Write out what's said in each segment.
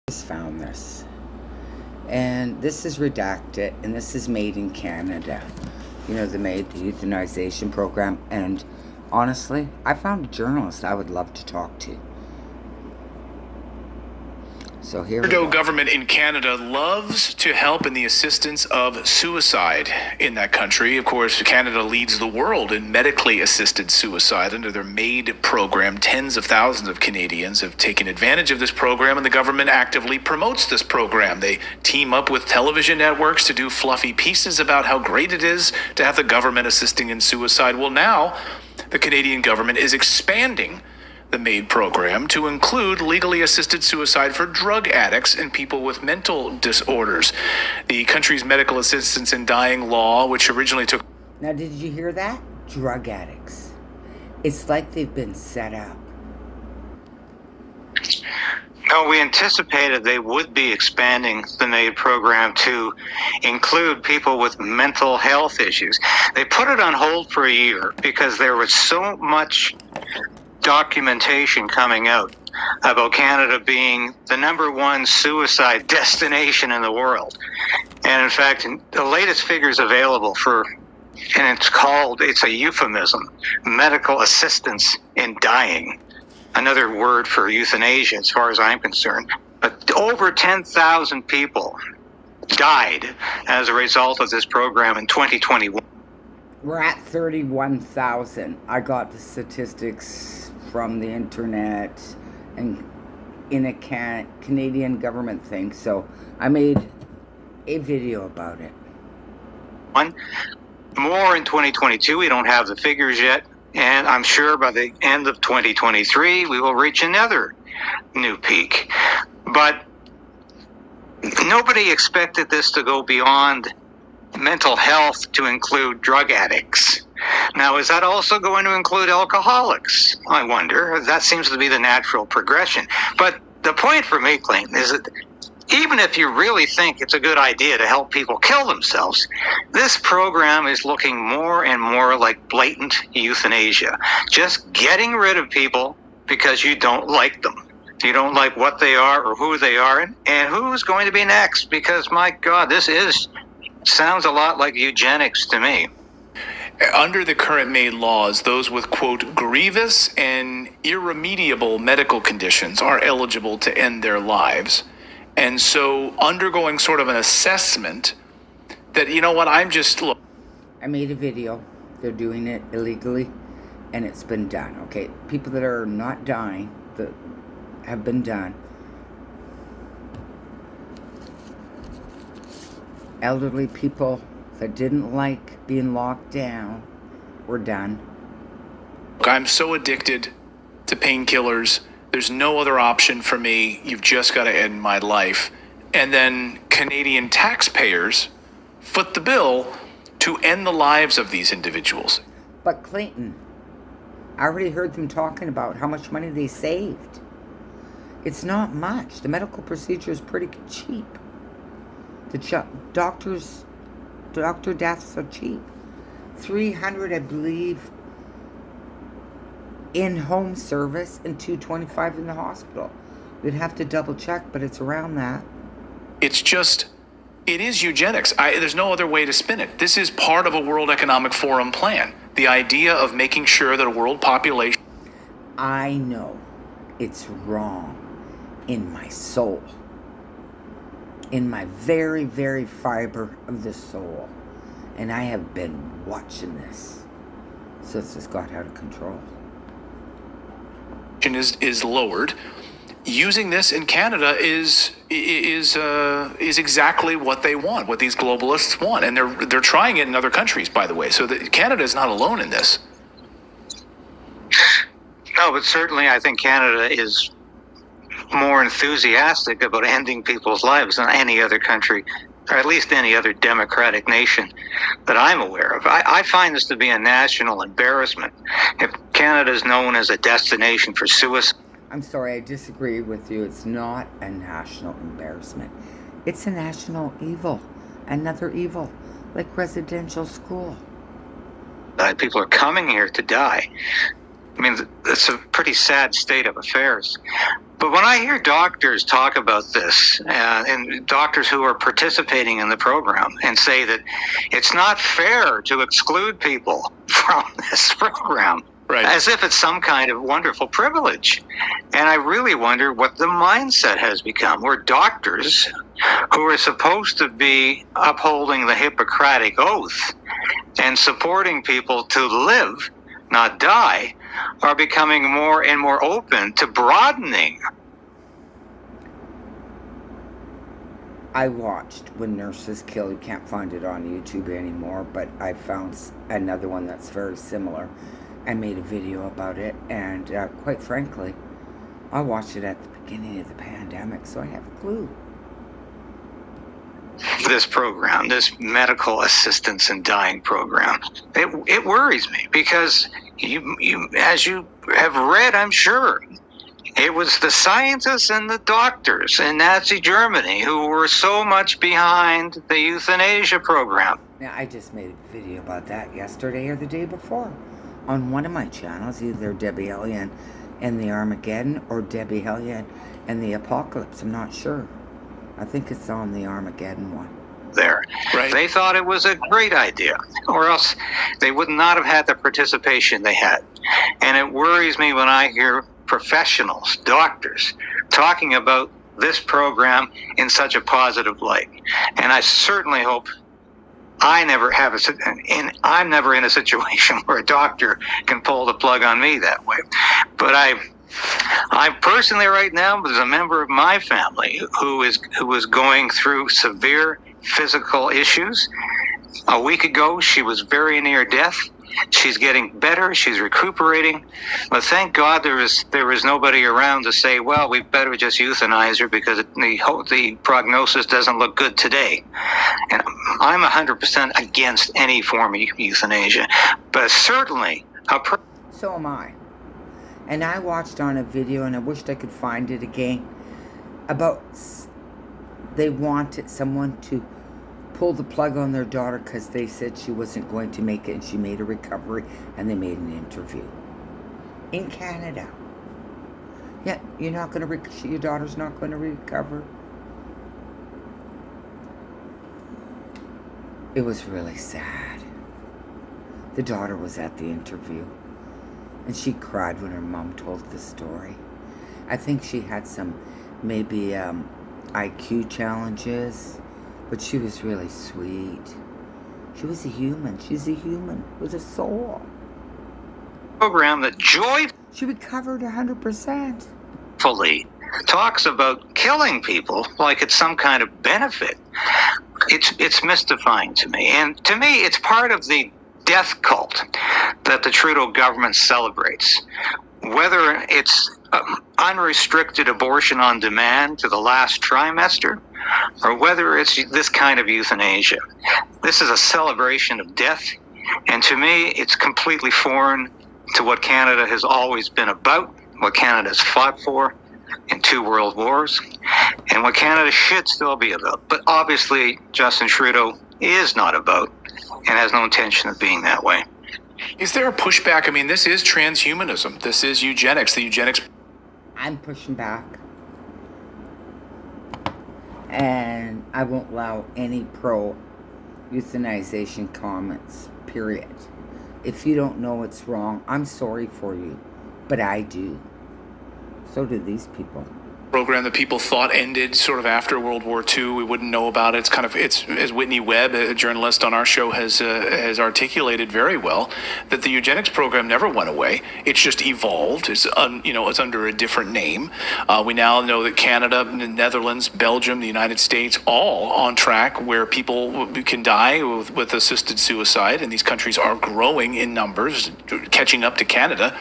Just found this, and this is redacted, and this is made in Canada. They made the euthanization program, and honestly, I found a journalist I would love to talk to. So here we Trudeau go. government in Canada loves to help in the assistance of suicide in that country. Of course, Canada leads the world in medically assisted suicide under their MAID program. Tens of thousands of Canadians have taken advantage of this program, and the government actively promotes this program. They team up with television networks to do fluffy pieces about how great it is to have the government assisting in suicide. Well, now the Canadian government is expanding the MAID program to include legally assisted suicide for drug addicts and people with mental disorders. The country's medical assistance in dying law, which originally took... Now, did you hear that? Drug addicts. It's like they've been set up. No, we anticipated they would be expanding the MAID program to include people with mental health issues. They put it on hold for a year because there was so much documentation coming out about Canada being the #1 suicide destination in the world. And in fact, the latest figures available and it's a euphemism, medical assistance in dying. Another word for euthanasia as far as I'm concerned. But over 10,000 people died as a result of this program in 2021. We're at 31,000. I got the statistics from the internet and in a Canadian government thing, so I made a video about it. More in 2022. We don't have the figures yet, and I'm sure by the end of 2023 we will reach another new peak. But nobody expected this to go beyond mental health to include drug addicts. Now, is that also going to include alcoholics? I wonder. That seems to be the natural progression. But the point for me, Clayton, is that even if you really think it's a good idea to help people kill themselves, this program is looking more and more like blatant euthanasia. Just getting rid of people because you don't like them. You don't like what they are or who they are, and who's going to be next. Because, my God, sounds a lot like eugenics to me. Under the current MAID laws, those with, quote, grievous and irremediable medical conditions are eligible to end their lives. And so undergoing sort of an assessment that, I made a video. They're doing it illegally, and it's been done, okay? People that are not dying, that have been done. Elderly people that didn't like being locked down were done. I'm so addicted to painkillers. There's no other option for me. You've just got to end my life. And then Canadian taxpayers foot the bill to end the lives of these individuals. But Clayton, I already heard them talking about how much money they saved. It's not much. The medical procedure is pretty cheap. The doctor deaths are cheap. 300, I believe, in home service and 225 in the hospital. We'd have to double check, but it's around that. It is eugenics. There's no other way to spin it. This is part of a World Economic Forum plan. The idea of making sure that a world population... I know it's wrong in my soul. In my very, very fiber of the soul. And I have been watching this. So it's just got out of control. is lowered. Using this in Canada is exactly what they want, what these globalists want. And they're trying it in other countries, by the way. So Canada is not alone in this. No, but certainly I think Canada is more enthusiastic about ending people's lives than any other country, or at least any other democratic nation that I'm aware of. I find this to be a national embarrassment. If Canada is known as a destination for suicide... I'm sorry, I disagree with you. It's not a national embarrassment. It's a national evil. Another evil, like residential school. People are coming here to die. I mean, it's a pretty sad state of affairs. But when I hear doctors talk about this, and doctors who are participating in the program, and say that it's not fair to exclude people from this program, Right. as if it's some kind of wonderful privilege. And I really wonder what the mindset has become, where doctors who are supposed to be upholding the Hippocratic Oath and supporting people to live, not die, are becoming more and more open to broadening. I watched When Nurses Kill. You can't find it on YouTube anymore, but I found another one that's very similar. I made a video about it, and quite frankly, I watched it at the beginning of the pandemic, so I have a clue. This program, this medical assistance in dying program, it worries me, because you, as you have read, I'm sure, it was the scientists and the doctors in Nazi Germany who were so much behind the euthanasia program. Now, I just made a video about that yesterday or the day before on one of my channels, either Debbie Hellion and the Armageddon or Debbie Hellion and the Apocalypse. I'm not sure. I think it's on the Armageddon one. There. Right. They thought it was a great idea, or else they would not have had the participation they had. And it worries me when I hear professionals, doctors, talking about this program in such a positive light. And I certainly hope I'm never in a situation where a doctor can pull the plug on me that way. But I personally right now, as a member of my family who is going through severe physical issues. A week ago, she was very near death. She's getting better. She's recuperating. But thank God there is nobody around to say, well, we better just euthanize her because the prognosis doesn't look good today. And I'm 100% against any form of euthanasia. But certainly So am I. And I watched on a video, and I wished I could find it again, about they wanted someone to pull the plug on their daughter because they said she wasn't going to make it, and she made a recovery, and they made an interview in Canada. Yeah, you're not going to your daughter's not going to recover. It was really sad. The daughter was at the interview, and she cried when her mom told the story. I think she had some maybe IQ challenges, but she was really sweet. She was a human. She's a human with a soul. Program that She recovered 100%. joyfully talks about killing people like it's some kind of benefit. It's mystifying to me. And to me, it's part of the death cult that the Trudeau government celebrates. Whether it's unrestricted abortion on demand to the last trimester, or whether it's this kind of euthanasia. This is a celebration of death, and to me, it's completely foreign to what Canada has always been about, what Canada has fought for in 2 world wars, and what Canada should still be about. But obviously, Justin Trudeau is not about, and has no intention of being that way. Is there a pushback? I mean, this is transhumanism. This is eugenics. The eugenics. I'm pushing back. And I won't allow any pro-euthanization comments, period. If you don't know it's wrong, I'm sorry for you. But I do. So do these people. Program that people thought ended sort of after World War II. We wouldn't know about it. It's as Whitney Webb, a journalist on our show, has articulated very well, that the eugenics program never went away. It's just evolved. It's under a different name. We now know that Canada, the Netherlands, Belgium, the United States, all on track where people can die with assisted suicide, and these countries are growing in numbers, catching up to Canada.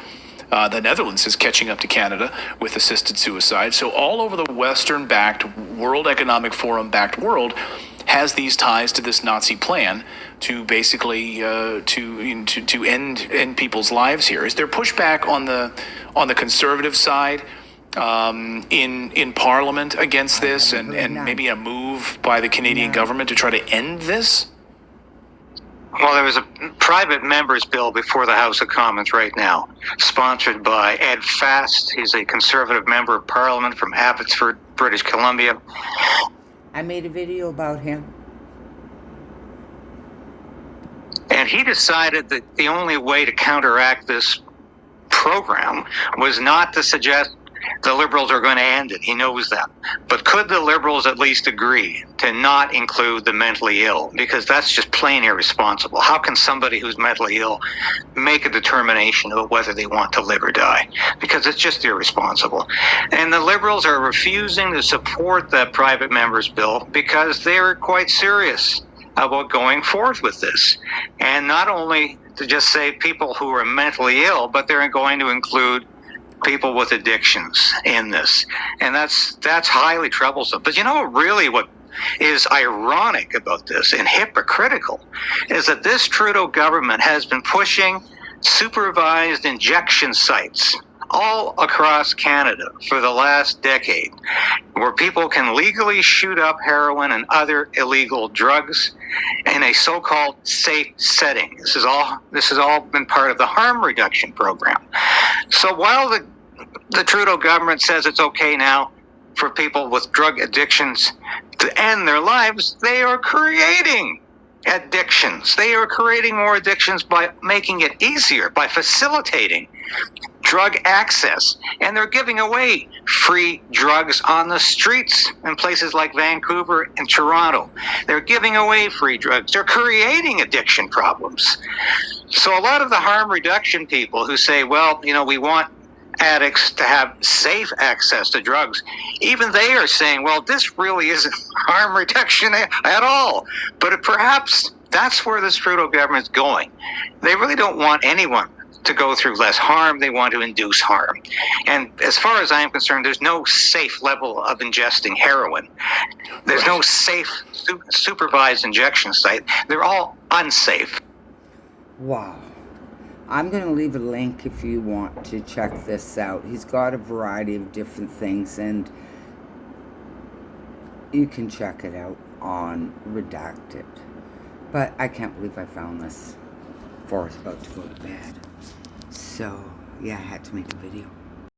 The Netherlands is catching up to Canada with assisted suicide. So all over the Western-backed, World Economic Forum-backed world has these ties to this Nazi plan to basically to end people's lives here. Is there pushback on the conservative side in Parliament against this, and maybe a move by the Canadian government to try to end this? Well, there was a private member's bill before the House of Commons right now, sponsored by Ed Fast. He's a Conservative member of Parliament from Abbotsford, British Columbia. I made a video about him. And he decided that the only way to counteract this program was not to suggest the Liberals are going to end it. He knows that. But could the Liberals at least agree to not include the mentally ill? Because that's just plain irresponsible. How can somebody who's mentally ill make a determination about whether they want to live or die? Because it's just irresponsible. And the Liberals are refusing to support that private member's bill because they're quite serious about going forth with this. And not only to just say people who are mentally ill, but they're going to include people with addictions in this. And that's highly troublesome. But you know really what is ironic about this and hypocritical is that this Trudeau government has been pushing supervised injection sites all across Canada for the last decade, where people can legally shoot up heroin and other illegal drugs in a so-called safe setting. This has all been part of the harm reduction program. So while the Trudeau government says it's okay now for people with drug addictions to end their lives, they are creating addictions. They are creating more addictions by making it easier, by facilitating drug access. And they're giving away free drugs on the streets in places like Vancouver and Toronto. They're giving away free drugs. They're creating addiction problems. So a lot of the harm reduction people who say, well, you know, we want addicts to have safe access to drugs, even they are saying, well, this really isn't harm reduction at all. But perhaps that's where this Trudeau government's going. They really don't want anyone to go through less harm. They want to induce harm. And as far as I'm concerned, there's no safe level of ingesting heroin. There's no safe supervised injection site. They're all unsafe. Wow. I'm going to leave a link if you want to check this out. He's got a variety of different things, and you can check it out on Redacted. But I can't believe I found this before I was about to go to bed. So, yeah, I had to make a video.